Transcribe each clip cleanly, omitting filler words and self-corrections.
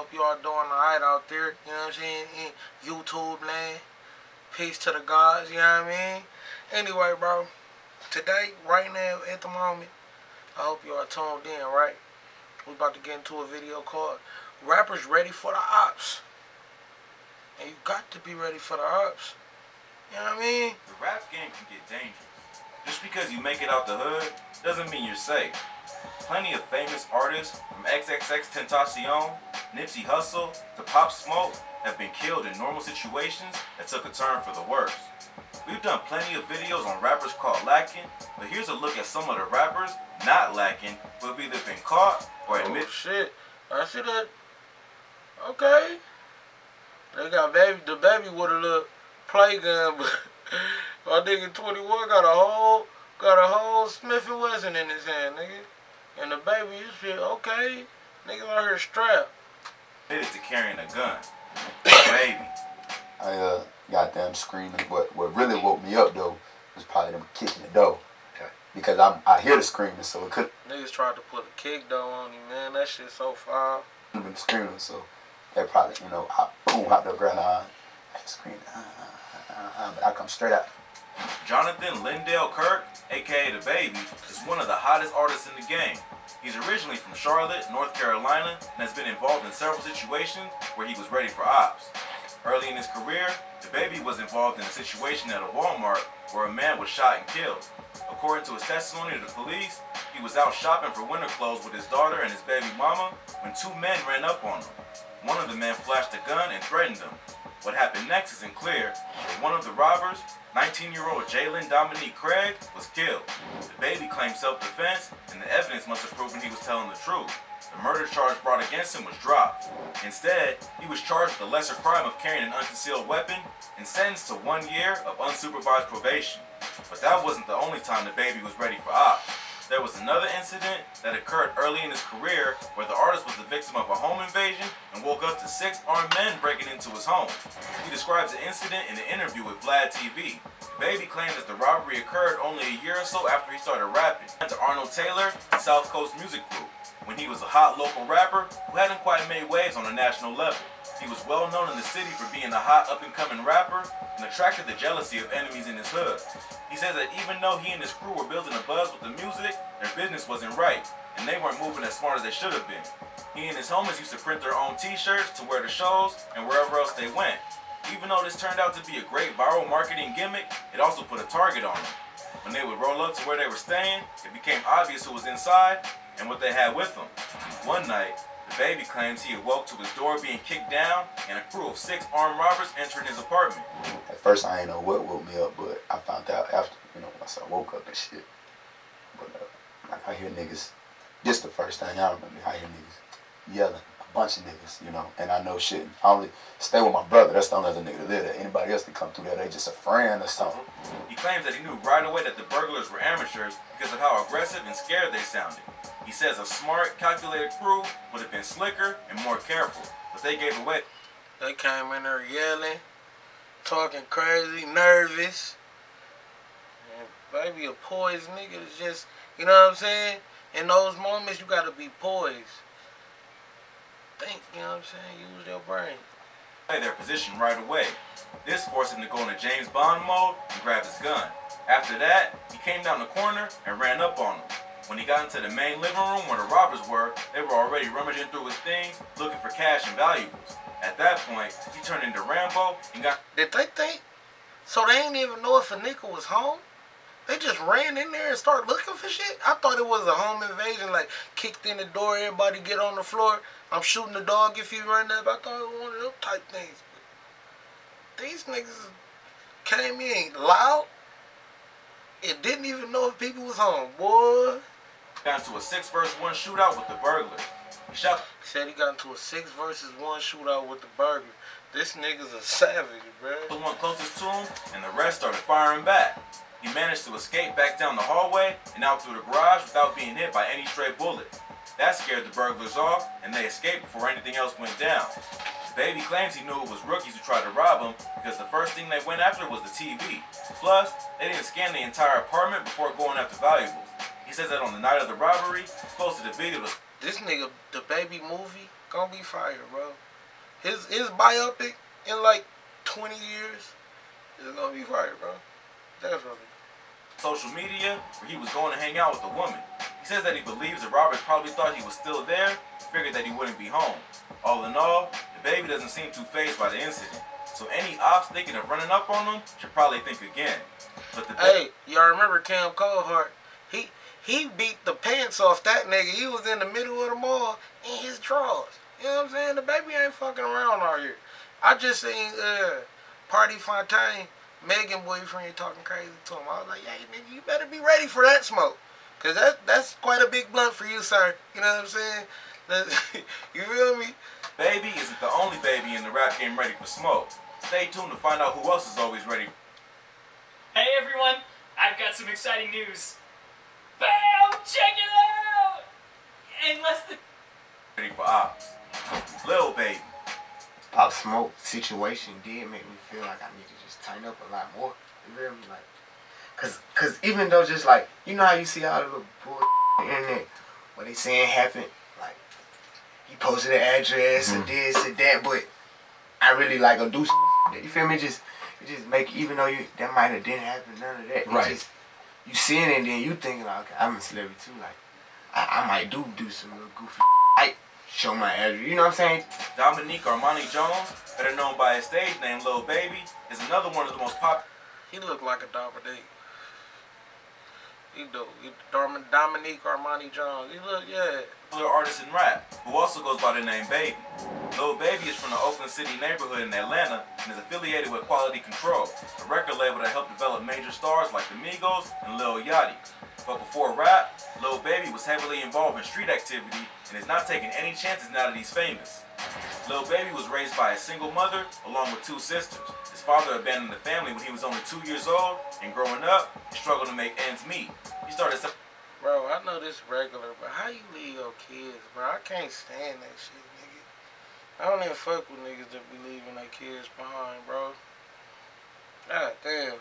hope you all doing alright out there, you know what I'm saying, in YouTube land. Peace to the gods, you know what I mean? Anyway, bro, today, right now, at the moment, I hope you all tuned in, right? We about to get into a video called Rappers Ready for the Ops. And you got to be ready for the ops. You know what I mean? The rap game can get dangerous. Just because you make it out the hood doesn't mean you're safe. Plenty of famous artists, from XXXTentacion, Nipsey Hussle, to Pop Smoke, have been killed in normal situations that took a turn for the worse. We've done plenty of videos on rappers caught lacking, but here's a look at some of the rappers not lacking who have either been caught or admitted. Oh shit, I see that. Okay. They got DaBaby with a little play gun, but my nigga 21 got a whole Smith & Wesson in his hand, nigga. And DaBaby, you feel okay? Nigga out here strapped. Admitted to carrying a gun. Baby. I goddamn screaming. What really woke me up though was probably them kicking the door. Okay. Because I hear the screaming, so it could. Niggas tried to put a kick though on him, man. That shit so foul. Been screaming, so they probably, I boom out the ground. I scream, but I come straight out. Jonathan Lindell Kirk, aka DaBaby, is one of the hottest artists in the game. He's originally from Charlotte, North Carolina, and has been involved in several situations where he was ready for ops. Early in his career, DaBaby was involved in a situation at a Walmart where a man was shot and killed. According to his testimony to the police, he was out shopping for winter clothes with his daughter and his baby mama when two men ran up on him. One of the men flashed a gun and threatened him. What happened next isn't clear, but one of the robbers, 19-year-old Jalen Dominique Craig, was killed. DaBaby claimed self-defense, and the evidence must have proven he was telling the truth. The murder charge brought against him was dropped. Instead, he was charged with the lesser crime of carrying an unconcealed weapon and sentenced to 1 year of unsupervised probation. But that wasn't the only time DaBaby was ready for ops. There was another incident that occurred early in his career where the artist was the victim of a home invasion and woke up to 6 armed men breaking into his home. He describes the incident in an interview with Vlad TV. DaBaby claims that the robbery occurred only a year or so after he started rapping. To Arnold Taylor and South Coast Music Group, when he was a hot local rapper who hadn't quite made waves on a national level. He was well known in the city for being a hot up-and-coming rapper and attracted the jealousy of enemies in his hood. He says that even though he and his crew were building a buzz with the music, their business wasn't right, and they weren't moving as smart as they should have been. He and his homies used to print their own t-shirts to wear to shows and wherever else they went. Even though this turned out to be a great viral marketing gimmick, it also put a target on them. When they would roll up to where they were staying, it became obvious who was inside and what they had with them. One night, DaBaby claims he awoke to his door being kicked down and a crew of 6 armed robbers entering his apartment. At first, I didn't know what woke me up, but I found out after, once I woke up and shit. But I hear niggas. This the first thing I remember. I hear niggas yelling, a bunch of niggas, and I know shit. I only stay with my brother. That's the only other nigga that live there. Anybody else that come through there, they just a friend or something. He claims that he knew right away that the burglars were amateurs because of how aggressive and scared they sounded. He says a smart, calculated crew would have been slicker and more careful, but they gave away. They came in there yelling, talking crazy, nervous. And baby, a poised nigga is just, you know what I'm saying? In those moments, you gotta be poised. Think, you know what I'm saying? Use your brain. Their position right away. This forced him to go into James Bond mode and grab his gun. After that, he came down the corner and ran up on them. When he got into the main living room where the robbers were, they were already rummaging through his things, looking for cash and valuables. At that point, he turned into Rambo and got... Did they think? So they didn't even know if a nigga was home? They just ran in there and started looking for shit? I thought it was a home invasion, like kicked in the door, everybody get on the floor. I'm shooting the dog if you run up. I thought it was one of those type things. But these niggas came in loud and didn't even know if people was home, boy. Got into a 6 versus 1 shootout with the burglars. He said he got into a 6 versus 1 shootout with the burglar. This nigga's a savage, bro. The one closest to him, and the rest started firing back. He managed to escape back down the hallway and out through the garage without being hit by any stray bullet. That scared the burglars off, and they escaped before anything else went down. DaBaby claims he knew it was rookies who tried to rob him because the first thing they went after was the TV. Plus, they didn't scan the entire apartment before going after valuables. He says that on the night of the robbery, he posted a video to This nigga, the baby movie, gonna be fire, bro. His biopic in like 20 years is gonna be fire, bro. Definitely. Social media, where he was going to hang out with a woman. He says that he believes that Robert probably thought he was still there, figured that he wouldn't be home. All in all, DaBaby doesn't seem too fazed by the incident. So any ops thinking of running up on him should probably think again. But hey, y'all remember Cam Coldheart? He beat the pants off that nigga. He was in the middle of the mall in his drawers. You know what I'm saying? DaBaby ain't fucking around out here. I just seen Party Fontaine, Megan boyfriend, talking crazy to him. I was like, hey nigga, you better be ready for that smoke. Cause that's quite a big blunt for you, sir. You know what I'm saying? You feel me? Baby isn't the only baby in the rap game ready for smoke. Stay tuned to find out who else is always ready. Hey everyone, I've got some exciting news. Bam! Check it out! In less than... Ready for ops. Lil Baby. Pop Smoke situation did make me feel like I need to just turn up a lot more. You feel me? Like, cause even though just like, you know how you see all the little bull on the internet, what they saying happened, like, he posted an address and this and that, but I really like go do that. You feel me? It just make, even though that might have didn't happen, none of that. Right. Just, you seeing it and then you thinking like, okay, I'm a celebrity too. Like, I might do some little goofy like show my address. You know what I'm saying? Dominique Armani Jones, better known by his stage name Lil Baby, is another one of the most popular. He look like a Dominique. He do. Dominique Armani Jones. He look, yeah. Artist in rap, who also goes by the name Baby. Lil Baby is from the Oakland City neighborhood in Atlanta and is affiliated with Quality Control, a record label that helped develop major stars like the Migos and Lil Yachty. But before rap, Lil Baby was heavily involved in street activity and is not taking any chances now that he's famous. Lil Baby was raised by a single mother along with two sisters. His father abandoned the family when he was only 2 years old, and growing up, he struggled to make ends meet. He started... Bro, I know this regular, but how you leave your kids, bro? I can't stand that shit, nigga. I don't even fuck with niggas that be leaving their kids behind, bro. God damn.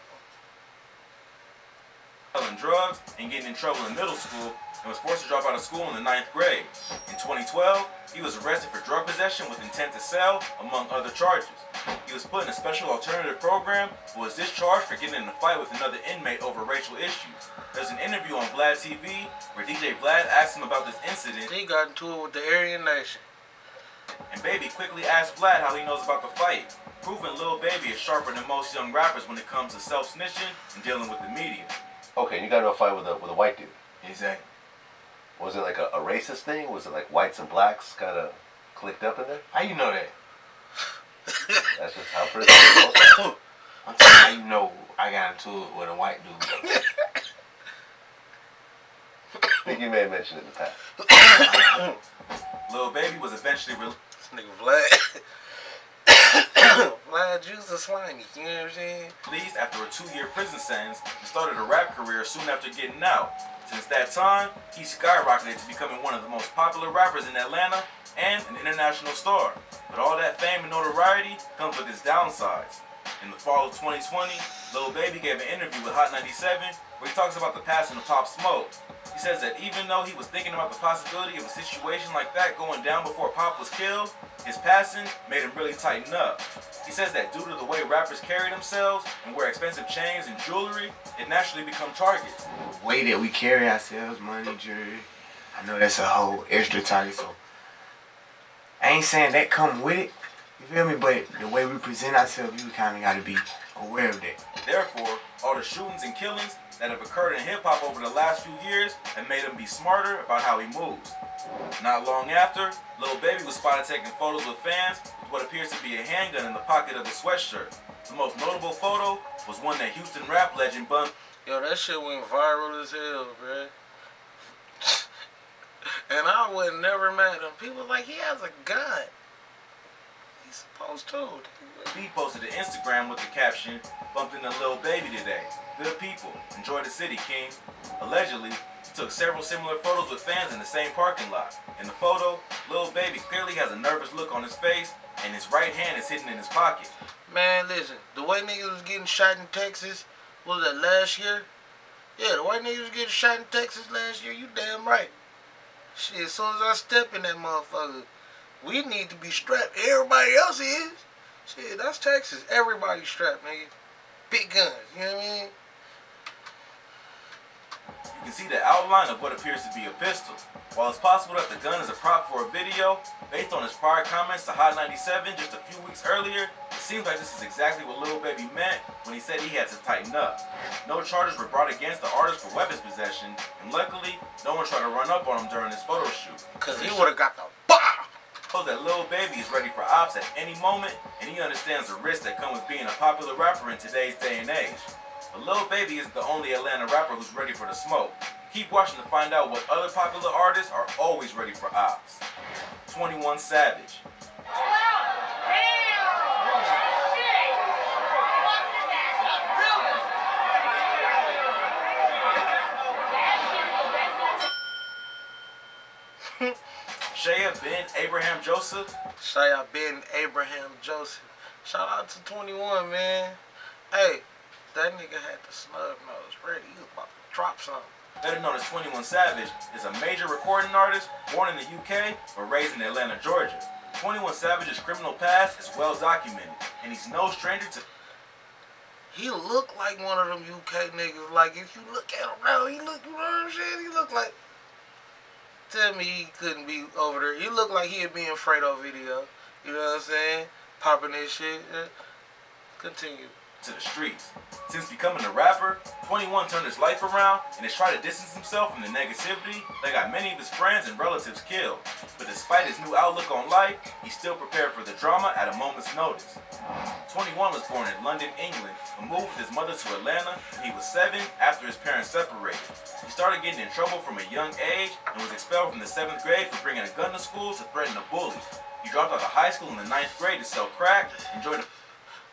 Selling drugs and getting in trouble in middle school and was forced to drop out of school in the 9th grade. In 2012, he was arrested for drug possession with intent to sell, among other charges. He was put in a special alternative program but was discharged for getting in a fight with another inmate over racial issues. There's an interview on Vlad TV where DJ Vlad asked him about this incident. He got into it with the Aryan Nation. And Baby quickly asked Vlad how he knows about the fight, proving Lil Baby is sharper than most young rappers when it comes to self-snitching and dealing with the media. Okay, you got into a fight with a white dude. Exactly. Was it like a racist thing? Was it like whites and blacks kind of clicked up in there? How you know that? That's just how prison is. I'm telling you how you know I got into it with a white dude. I think you may have mentioned it in the past. Lil Baby was eventually released. This nigga Vlad. Vlad Juice is slimy, you know what I'm saying? Released after a 2-year prison sentence and started a rap career soon after getting out. Since that time, he skyrocketed to becoming one of the most popular rappers in Atlanta and an international star. But all that fame and notoriety comes with its downsides. In the fall of 2020, Lil Baby gave an interview with Hot 97 where he talks about the passing of Pop Smoke. He says that even though he was thinking about the possibility of a situation like that going down before Pop was killed, his passing made him really tighten up. He says that due to the way rappers carry themselves and wear expensive chains and jewelry, it naturally become targets. The way that we carry ourselves, money, jewelry, I know that's a whole extra target, so I ain't saying that come with it, you feel me? But the way we present ourselves, you kind of got to be aware of that. Therefore, all the shootings and killings that have occurred in hip-hop over the last few years have made him be smarter about how he moves. Not long after, Lil Baby was spotted taking photos with fans with what appears to be a handgun in the pocket of his sweatshirt. The most notable photo was one that Houston rap legend Bun. Yo, that shit went viral as hell, bruh. And I would never mad at him. People like, he has a gun. He's supposed to. He posted to Instagram with the caption, "Bumped into Lil Baby today. Good people. Enjoy the city, King." Allegedly, he took several similar photos with fans in the same parking lot. In the photo, Lil Baby clearly has a nervous look on his face, and his right hand is hidden in his pocket. Man, listen, the way niggas was getting shot in Texas, what was that, last year? Yeah, the way niggas was getting shot in Texas last year, you damn right. Shit, as soon as I step in that motherfucker, we need to be strapped. Everybody else is. Shit, that's Texas. Everybody strapped, nigga. Big guns, you know what I mean? You can see the outline of what appears to be a pistol. While it's possible that the gun is a prop for a video, based on his prior comments to Hot 97 just a few weeks earlier, it seems like this is exactly what Lil Baby meant when he said he had to tighten up. No charges were brought against the artist for weapons possession, and luckily, no one tried to run up on him during his photo shoot. Cause he would've got the BAH! Shows that Lil Baby is ready for ops at any moment, and he understands the risks that come with being a popular rapper in today's day and age. But Lil Baby isn't the only Atlanta rapper who's ready for the smoke. Keep watching to find out what other popular artists are always ready for ops. 21 Savage. Cashapp Ben Abraham Joseph. Cashapp Ben Abraham Joseph. Shout out to 21, man. Hey, that nigga had the snub nose ready. He was about to drop something. Better known as 21 Savage, is a major recording artist born in the UK but raised in Atlanta, Georgia. 21 Savage's criminal past is well documented, and he's no stranger to... He looked like one of them UK niggas. Like, if you look at him now, he look, you know what I'm saying? He look like... Tell me he couldn't be over there. He looked like he'd be in Fredo video. You know what I'm saying? Popping this shit. Continue. To the streets. Since becoming a rapper, 21 turned his life around and has tried to distance himself from the negativity that got many of his friends and relatives killed. But despite his new outlook on life, he's still prepared for the drama at a moment's notice. 21 was born in London, England, and moved with his mother to Atlanta when he was 7 after his parents separated. He started getting in trouble from a young age and was expelled from the 7th grade for bringing a gun to school to threaten a bully. He dropped out of high school in the 9th grade to sell crack and joined a...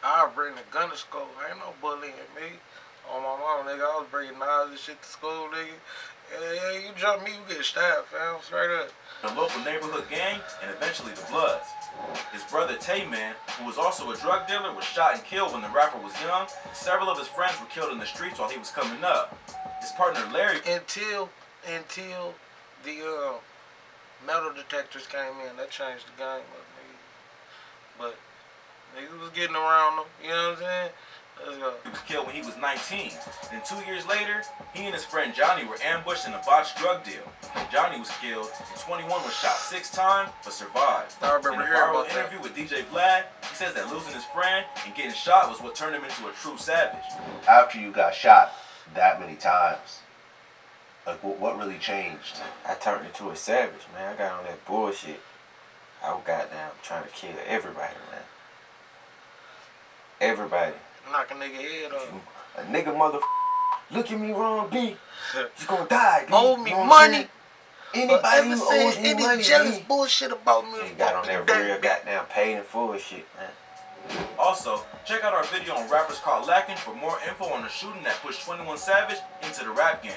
I'll bring the gun to school. Ain't no bullying me. On my mom, nigga. I was bringing knives and shit to school, nigga. Yeah, you jump me, you get stabbed, fam. Straight up. The local neighborhood gang, and eventually the Bloods. His brother Tay-Man, who was also a drug dealer, was shot and killed when the rapper was young. Several of his friends were killed in the streets while he was coming up. His partner Larry... Until the metal detectors came in, that changed the game up, nigga. But... niggas was getting around them, you know what I'm saying? Let's go. He was killed when he was 19. Then 2 years later, he and his friend Johnny were ambushed in a botched drug deal. Johnny was killed, and 21 was shot 6 times, but survived. I remember in a hearing viral about interview with DJ Vlad, he says that losing his friend and getting shot was what turned him into a true savage. After you got shot that many times, like what really changed? I turned into a savage, man. I got on that bullshit. I was goddamn trying to kill everybody, man. Everybody. Knock a nigga head off. A nigga look at me wrong, B. You gonna die, B. Owe me you know money. Anybody who owes me any money, jealous B. bullshit about me. They got on that real goddamn paid in full shit, man. Also, check out our video on rappers caught lacking for more info on the shooting that pushed 21 Savage into the rap game.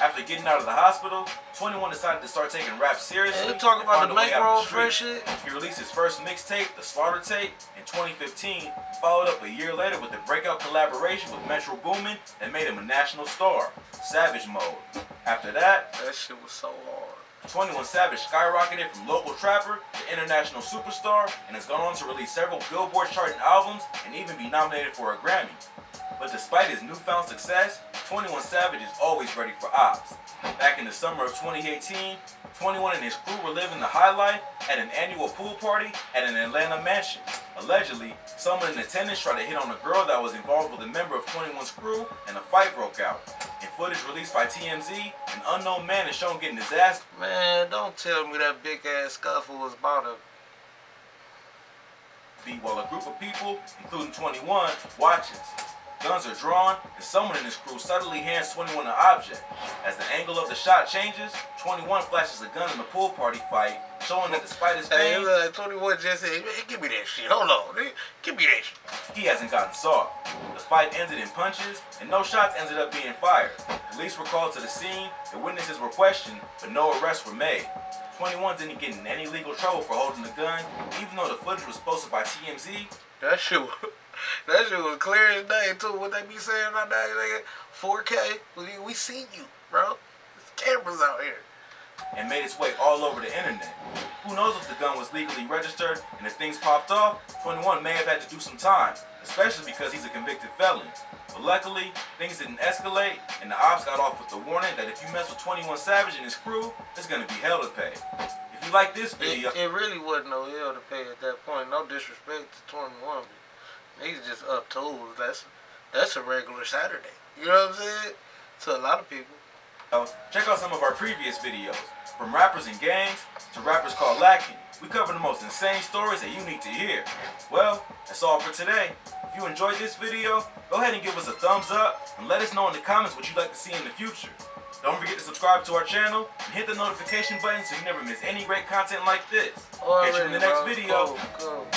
After getting out of the hospital, 21 decided to start taking rap seriously. Yeah, talking about the bankroll fresh shit. He released his first mixtape, The Slaughter Tape, in 2015, followed up a year later with the breakout collaboration with Metro Boomin that made him a national star, Savage Mode. After that shit was so hard. 21 Savage skyrocketed from local trapper to international superstar and has gone on to release several Billboard charting albums and even be nominated for a Grammy. But despite his newfound success, 21 Savage is always ready for ops. Back in the summer of 2018, 21 and his crew were living the high life at an annual pool party at an Atlanta mansion. Allegedly, someone in attendance tried to hit on a girl that was involved with a member of 21's crew and a fight broke out. In footage released by TMZ, an unknown man is shown getting his ass... Man, don't tell me that big ass scuffle was about to... beat while a group of people, including 21, watches. Guns are drawn, and someone in his crew suddenly hands 21 an object. As the angle of the shot changes, 21 flashes a gun in the pool party fight, showing that despite his pain, 21 just said, man, give me that shit. Hold on, nigga. Give me that shit. he hasn't gotten soft. The fight ended in punches, and no shots ended up being fired. Police were called to the scene, the witnesses were questioned, but no arrests were made. 21 didn't get in any legal trouble for holding the gun, even though the footage was posted by TMZ. That shit was clear as day too. What they be saying about that, nigga? 4K. We seen you, bro. There's cameras out here. and made its way all over the internet. Who knows if the gun was legally registered, and if things popped off, 21 may have had to do some time, especially because he's a convicted felon. But luckily, things didn't escalate, and the ops got off with the warning that if you mess with 21 Savage and his crew, it's gonna be hell to pay. If you like this video, it really wasn't no hell to pay at that point. No disrespect to 21. He's just up tools. That's a regular Saturday. You know what I'm saying? To a lot of people. check out some of our previous videos. From rappers and gangs to rappers called lacking. We cover the most insane stories that you need to hear. Well, that's all for today. If you enjoyed this video, go ahead and give us a thumbs up and let us know in the comments what you'd like to see in the future. Don't forget to subscribe to our channel and hit the notification button so you never miss any great content like this. Catch you in the next video. Cool.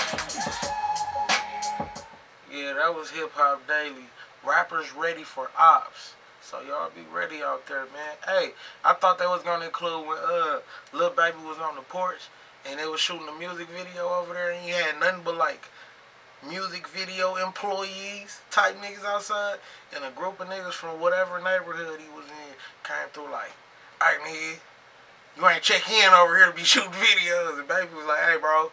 Yeah, that was Hip Hop Daily. Rappers ready for ops. So y'all be ready out there, man. Hey, I thought they was gonna include when Lil Baby was on the porch and they was shooting a music video over there and he had nothing but like music video employees type niggas outside, and a group of niggas from whatever neighborhood he was in came through like, alright nigga, you ain't check in over here to be shooting videos. And Baby was like, hey bro,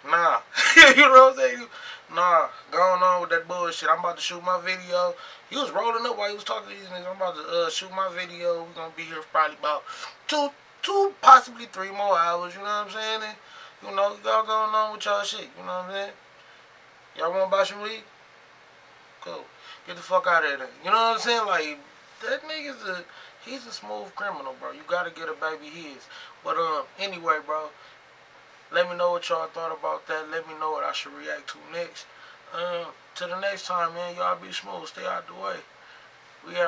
nah. You know what I'm saying? Nah, going on with that bullshit. I'm about to shoot my video. He was rolling up while he was talking to these niggas. I'm about to shoot my video. We're gonna be here for probably about two, possibly 3 more hours. You know what I'm saying? And, you know, y'all going on with y'all shit. You know what I'm saying? Y'all wanna buy some weed? Cool. Get the fuck out of there. You know what I'm saying? Like, that nigga's he's a smooth criminal, bro. You gotta get a Baby his. But anyway, bro. Let me know what y'all thought about that. Let me know what I should react to next. Till the next time, man. Y'all be smooth. Stay out the way. We out.